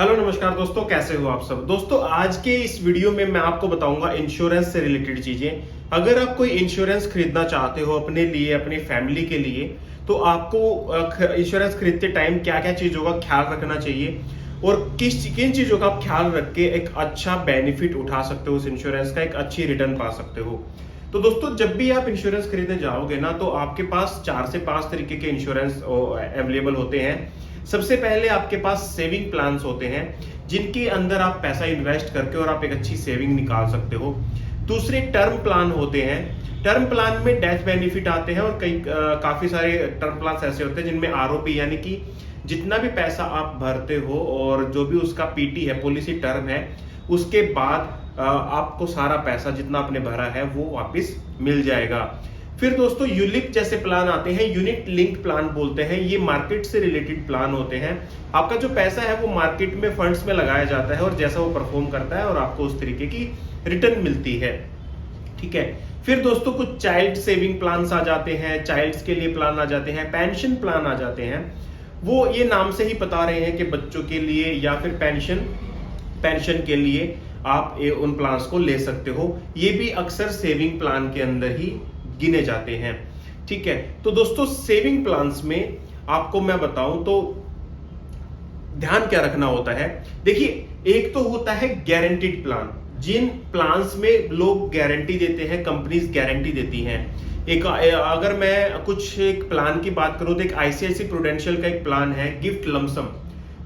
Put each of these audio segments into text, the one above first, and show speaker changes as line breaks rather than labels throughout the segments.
Hello नमस्कार दोस्तों, कैसे हो आप सब। दोस्तों आज के इस वीडियो में मैं आपको बताऊंगा इंश्योरेंस से रिलेटेड चीजें। अगर आप कोई इंश्योरेंस खरीदना चाहते हो अपने लिए, अपनी फैमिली के लिए, तो आपको इंश्योरेंस खरीदते टाइम क्या क्या चीजों का ख्याल रखना चाहिए और किन चीजों का आप ख्याल रख के एक अच्छा बेनिफिट उठा सकते हो, उस इंश्योरेंस का एक अच्छी रिटर्न पा सकते हो। तो दोस्तों जब भी आप इंश्योरेंस खरीदने जाओगे ना, तो आपके पास 4 से 5 तरीके के इंश्योरेंस अवेलेबल होते हैं। सबसे पहले आपके पास सेविंग प्लान्स होते हैं, जिनके अंदर आप पैसा इन्वेस्ट करके और आप एक अच्छी सेविंग निकाल सकते हो। दूसरे टर्म प्लान होते हैं। टर्म प्लान में डेथ बेनिफिट आते हैं और काफी सारे टर्म प्लान ऐसे होते हैं जिनमें आरओपी यानी कि जितना भी पैसा आप भरते हो और जो भी उसका पीटी है, पॉलिसी टर्म है, उसके बाद आपको सारा पैसा जितना आपने भरा है वो वापस मिल जाएगा। फिर दोस्तों यूलिप जैसे प्लान आते हैं, यूनिट लिंक प्लान बोलते हैं। ये मार्केट से रिलेटेड प्लान होते हैं। आपका जो पैसा है वो मार्केट में फंड्स में लगाया जाता है और जैसा वो परफॉर्म करता है और आपको उस तरीके की रिटर्न मिलती है। ठीक है। फिर दोस्तों कुछ चाइल्ड सेविंग प्लान्स आ जाते हैं, चाइल्ड्स के लिए प्लान आ जाते हैं, पेंशन प्लान आ जाते हैं। वो ये नाम से ही बता रहे हैं कि बच्चों के लिए या फिर पेंशन के लिए आप उन प्लान्स को ले सकते हो। ये भी अक्सर सेविंग प्लान के अंदर ही गिने जाते हैं। ठीक है। तो दोस्तों सेविंग प्लान्स में आपको मैं बताऊं तो ध्यान क्या रखना होता है। देखिए, एक तो होता है गारंटीड प्लान। जिन प्लान्स में लोग गारंटी देते हैं, कंपनीज गारंटी देती हैं। अगर मैं कुछ एक प्लान की बात करूं तो एक आईसीआईसी प्रूडेंशियल का एक प्लान है गिफ्ट लमसम।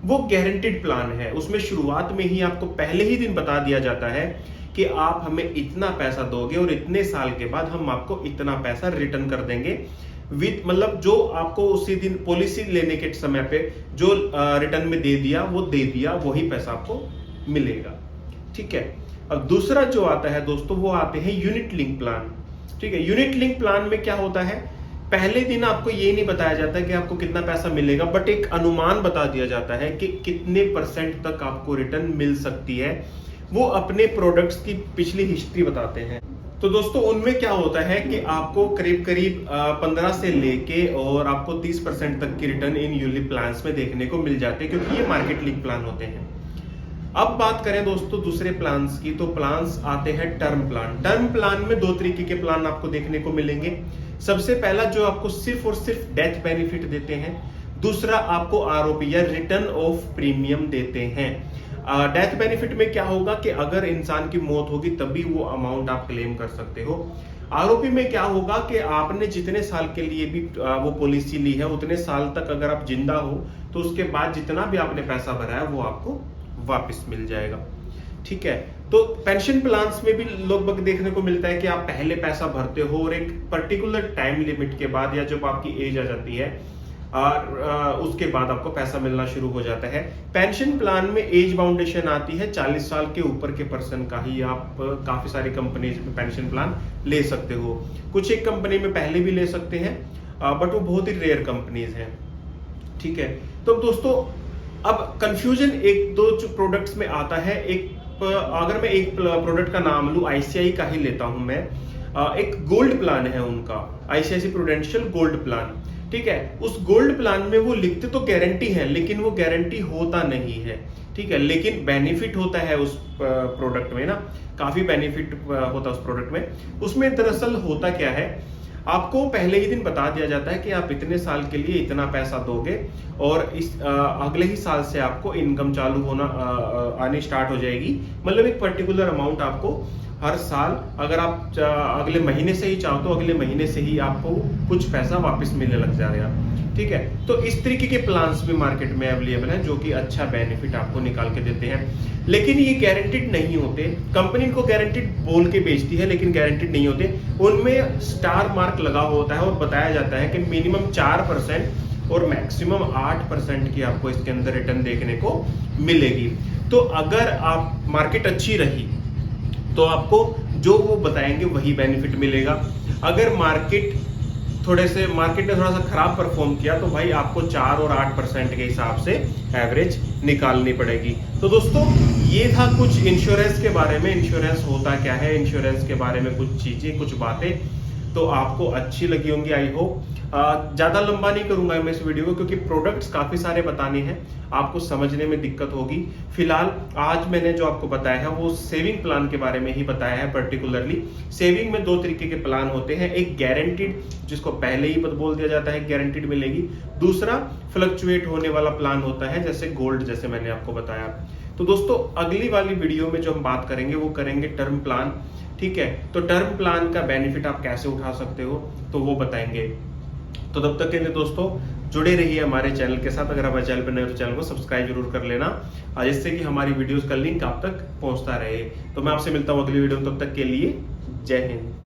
वो गारंटीड प्लान है। उसमें शुरुआत में ही आपको पहले ही दिन बता दिया जाता है कि आप हमें इतना पैसा दोगे और इतने साल के बाद हम आपको इतना पैसा रिटर्न कर देंगे। विद मतलब जो आपको उसी दिन पॉलिसी लेने के समय पे जो रिटर्न में दे दिया वो दे दिया, वही पैसा आपको मिलेगा। ठीक है। अब दूसरा जो आता है दोस्तों, वो आते हैं यूनिट लिंक प्लान। ठीक है। यूनिट लिंक प्लान में क्या होता है, पहले दिन आपको ये नहीं बताया जाता कि आपको कितना पैसा मिलेगा, बट एक अनुमान बता दिया जाता है कि कितने % तक आपको रिटर्न मिल सकती है। वो अपने प्रोडक्ट्स की पिछली हिस्ट्री बताते हैं। तो दोस्तों उनमें क्या होता है कि आपको करीब करीब 15 से लेके और आपको 30% तक की रिटर्न इन यूलिप प्लान्स में देखने को मिल जाते हैं, क्योंकि ये मार्केट लिंक प्लान होते हैं। अब बात करें दोस्तों दूसरे प्लान्स की, तो प्लान्स आते हैं टर्म प्लान। टर्म प्लान में 2 तरीके के प्लान आपको देखने को मिलेंगे। सबसे पहला जो आपको सिर्फ और सिर्फ डेथ बेनिफिट देते हैं, दूसरा आपको आरओपी या रिटर्न ऑफ प्रीमियम देते हैं। डेथ बेनिफिट में क्या होगा कि अगर इंसान की मौत होगी तभी वो अमाउंट आप क्लेम कर सकते हो। आरओपी में क्या होगा कि आपने जितने साल के लिए भी वो पॉलिसी ली है, उतने साल तक अगर आप जिंदा हो तो उसके बाद जितना भी आपने पैसा भरा है वो आपको वापस मिल जाएगा। ठीक है। तो पेंशन प्लान्स में भी लगभग देखने को मिलता है कि आप पहले पैसा भरते हो और एक पर्टिकुलर टाइम लिमिट के बाद या जब आपकी एज आ जाती है और उसके बाद आपको पैसा मिलना शुरू हो जाता है। पेंशन प्लान में एज बाउंडेशन आती है, 40 साल के ऊपर के पर्सन का ही आप काफी सारी कंपनीज में पेंशन प्लान ले सकते हो। कुछ एक कंपनी में पहले भी ले सकते हैं, बट वो बहुत ही रेयर कंपनीज हैं। ठीक है। तो दोस्तों अब कंफ्यूजन एक दो प्रोडक्ट्स में आता है। अगर मैं एक प्रोडक्ट का नाम लूं, आईसीआई का ही लेता हूं मैं। एक गोल्ड प्लान है उनका, आईसीआईसी प्रूडेंशियल गोल्ड प्लान। ठीक है। उस गोल्ड प्लान में वो लिखते तो गारंटी है, लेकिन वो गारंटी होता नहीं है। ठीक है। लेकिन बेनिफिट होता है उस प्रोडक्ट में ना, काफी बेनिफिट होता है उस प्रोडक्ट में। उसमें दरअसल होता क्या है, आपको पहले ही दिन बता दिया जाता है कि आप इतने साल के लिए इतना पैसा दोगे और इस अगले ही साल से आपको इनकम चालू होना आनी स्टार्ट हो जाएगी। मतलब एक पर्टिकुलर अमाउंट आपको हर साल, अगर आप अगले महीने से ही चाहो तो अगले महीने से ही आपको कुछ पैसा वापस मिलने लग जाएगा। ठीक है। तो इस तरीके के प्लान्स भी मार्केट में अवेलेबल हैं जो कि अच्छा बेनिफिट आपको निकाल के देते हैं, लेकिन ये गारंटीड नहीं होते। कंपनी को गारंटीड बोल के बेचती है लेकिन गारंटीड नहीं होते। उनमें स्टार मार्क लगा होता है और बताया जाता है कि मिनिमम 4% और मैक्सिमम 8% की आपको इसके अंदर रिटर्न देखने को मिलेगी। तो अगर आप मार्केट अच्छी रही तो आपको जो वो बताएंगे वही बेनिफिट मिलेगा। अगर मार्केट ने थोड़ा सा खराब परफॉर्म किया तो भाई आपको 4 और 8% के हिसाब से एवरेज निकालनी पड़ेगी। तो दोस्तों ये था कुछ इंश्योरेंस के बारे में। इंश्योरेंस होता क्या है, इंश्योरेंस के बारे में कुछ चीजें, कुछ बातें तो आपको अच्छी लगी होंगी, आई होप। ज्यादा लंबा नहीं करूंगा मैं इस वीडियो को, क्योंकि प्रोडक्ट्स काफी सारे बताने हैं, आपको समझने में दिक्कत होगी। फिलहाल आज मैंने जो आपको बताया है वो सेविंग प्लान के बारे में ही बताया है। पर्टिकुलरली सेविंग में दो तरीके के प्लान होते हैं, एक गारंटीड जिसको पहले ही बोल दिया जाता है गारंटीड मिलेगी, दूसरा फ्लक्चुएट होने वाला प्लान होता है जैसे गोल्ड, जैसे मैंने आपको बताया। तो दोस्तों अगली वाली वीडियो में जो हम बात करेंगे वो करेंगे टर्म प्लान, ठीक है। तो टर्म प्लान का बेनिफिट आप कैसे उठा सकते हो तो वो बताएंगे। तो तब तक के लिए दोस्तों जुड़े रहिए हमारे चैनल के साथ। अगर हमारे चैनल पर नए हो तो चैनल को सब्सक्राइब जरूर कर लेना, जिससे कि हमारी वीडियोस का लिंक आप तक पहुंचता रहे। तो मैं आपसे मिलता हूं अगली वीडियो में, तब तक के लिए जय हिंद।